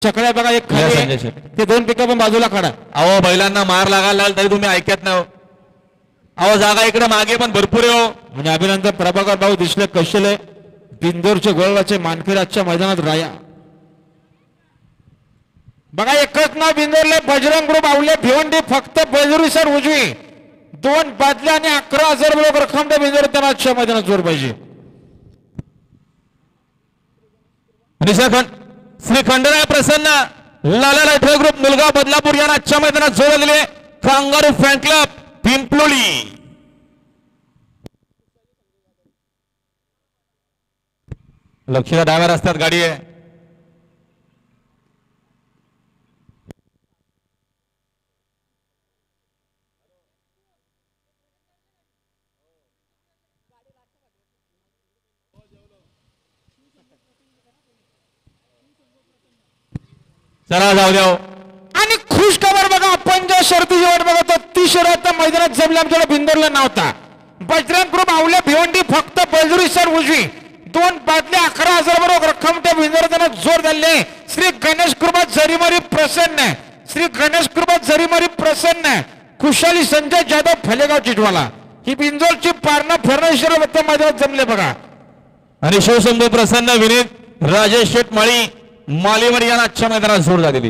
चकड्या बघा एक खाली ते दोन पिकं पण बाजूला काढा. अहो बैलांना मार लागायला लागला तरी तुम्ही ऐकत नाही. अहो जागा इकडे मागे पण भरपूर आहे. म्हणजे अभिनंदन प्रभाकर भाऊ दिसले कौशल्य बिंदोरचे गोळवाचे मानकरी आजच्या मैदानात राया. बघा एकच नाव बिंदोरले बजरंग ग्रुप आवले भिवंडी फक्त बेजुरी सर उजवी 2 बादल्या आणि 11,000 बरोबर रक्कम बिंदोर त्यांना आजच्या मैदानात जोर पाहिजे. श्री खंडराय प्रसन्न लाला लाठे ग्रुप मुलगा बदलापूर यांना आजच्या मैदानात जोर दिले. Kangaroo fan club Pimploli. लक्षला डाव्या रस्त्यात गाडी आहे. चला जाऊ द्या. आणि खुश खबर बघा आपण ज्या शर्ती जेवण बघतो ती शर्यत मैदानात जमल्या आमच्याला बिंदोरला नव्हता. बजरंग ग्रुप आवले भिवंडी फक्त बेजुरी सर उजवी 2 बादल्या 11,000 बरोबर रक्कम त्या बिंदोर त्यांना जोर दिले. श्री गणेश कृपा जरीमारी प्रसन्न श्री गणेश कृपा जरीमारी प्रसन्न खुशाली संजय जाधव फलेगाव चिटवाला ही बिंदोरची पारणा फर्निचर मैदानात जमले बघा. आणि शिवसंभू प्रसन्न विनीत राजेश शेटमाळी मालीवाडी यांना आजच्या मैदानात जोर झालेली.